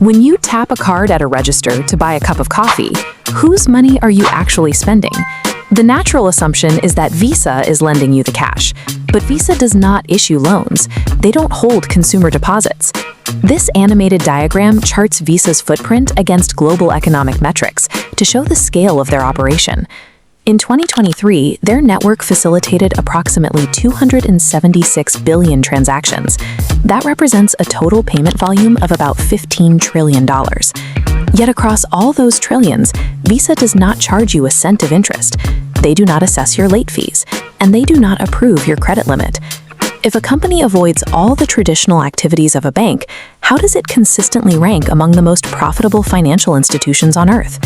When you tap a card at a register to buy a cup of coffee, whose money are you actually spending? The natural assumption is that Visa is lending you the cash, but Visa does not issue loans. They don't hold consumer deposits. This animated diagram charts Visa's footprint against global economic metrics to show the scale of their operation. In 2023, their network facilitated approximately 276 billion transactions. That represents a total payment volume of about $15 trillion. Yet across all those trillions, Visa does not charge you a cent of interest. They do not assess your late fees, and they do not approve your credit limit. If a company avoids all the traditional activities of a bank, how does it consistently rank among the most profitable financial institutions on Earth?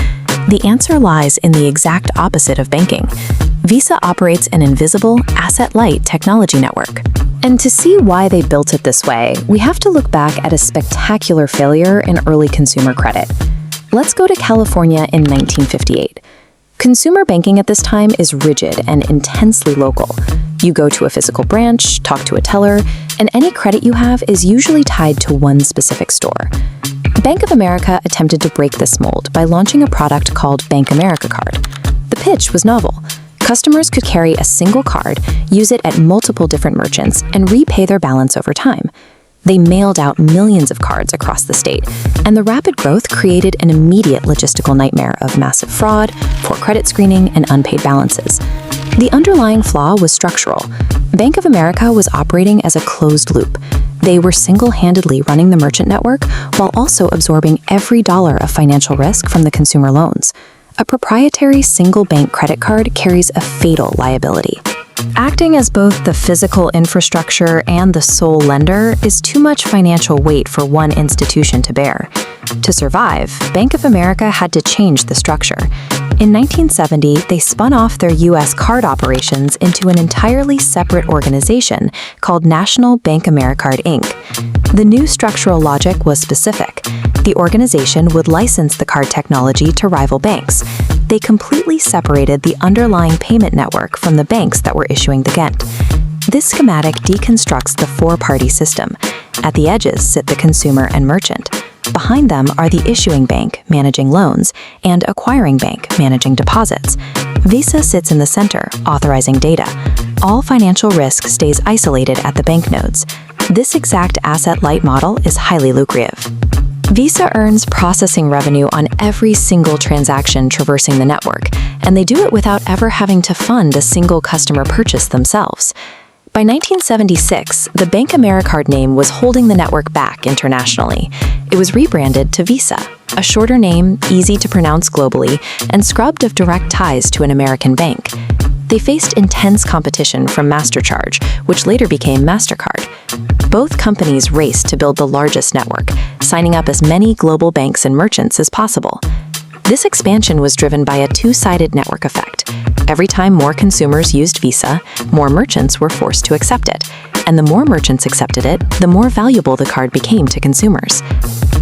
The answer lies in the exact opposite of banking. Visa operates an invisible, asset-light technology network. And to see why they built it this way, we have to look back at a spectacular failure in early consumer credit. Let's go to California in 1958. Consumer banking at this time is rigid and intensely local. You go to a physical branch, talk to a teller, and any credit you have is usually tied to one specific store. Bank of America attempted to break this mold by launching a product called Bank America Card. The pitch was novel. Customers could carry a single card, use it at multiple different merchants, and repay their balance over time. They mailed out millions of cards across the state, and the rapid growth created an immediate logistical nightmare of massive fraud, poor credit screening, and unpaid balances. The underlying flaw was structural. Bank of America was operating as a closed loop. They were single-handedly running the merchant network while also absorbing every dollar of financial risk from the consumer loans. A proprietary single-bank credit card carries a fatal liability. Acting as both the physical infrastructure and the sole lender is too much financial weight for one institution to bear. To survive, Bank of America had to change the structure. In 1970, they spun off their U.S. card operations into an entirely separate organization called National Bank Americard, Inc. The new structural logic was specific. The organization would license the card technology to rival banks. They completely separated the underlying payment network from the banks that were issuing the Gent. This schematic deconstructs the four-party system. At the edges sit the consumer and merchant. Behind them are the issuing bank, managing loans, and acquiring bank, managing deposits. Visa sits in the center, authorizing data. All financial risk stays isolated at the bank nodes. This exact asset-light model is highly lucrative. Visa earns processing revenue on every single transaction traversing the network, and they do it without ever having to fund a single customer purchase themselves. By 1976, the Bank Americard name was holding the network back internationally. It was rebranded to Visa, a shorter name, easy to pronounce globally, and scrubbed of direct ties to an American bank. They faced intense competition from MasterCharge, which later became MasterCard. Both companies raced to build the largest network, signing up as many global banks and merchants as possible. This expansion was driven by a two-sided network effect. Every time more consumers used Visa, more merchants were forced to accept it. And the more merchants accepted it, the more valuable the card became to consumers.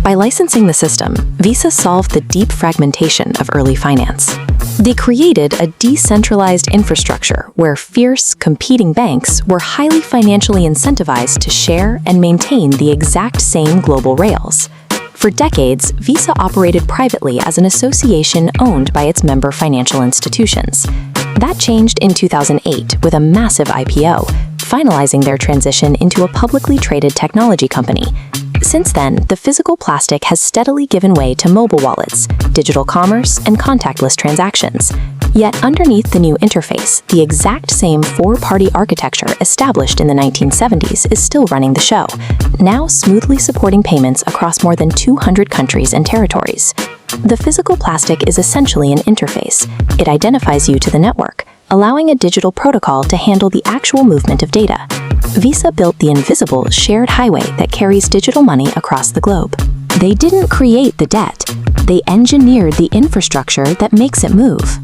By licensing the system, Visa solved the deep fragmentation of early finance. They created a decentralized infrastructure where fierce, competing banks were highly financially incentivized to share and maintain the exact same global rails. For decades, Visa operated privately as an association owned by its member financial institutions. That changed in 2008 with a massive IPO, finalizing their transition into a publicly traded technology company. Since then, the physical plastic has steadily given way to mobile wallets, digital commerce, and contactless transactions. Yet underneath the new interface, the exact same four-party architecture established in the 1970s is still running the show, now smoothly supporting payments across more than 200 countries and territories. The physical plastic is essentially an interface. It identifies you to the network, allowing a digital protocol to handle the actual movement of data. Visa built the invisible shared highway that carries digital money across the globe. They didn't create the debt. They engineered the infrastructure that makes it move.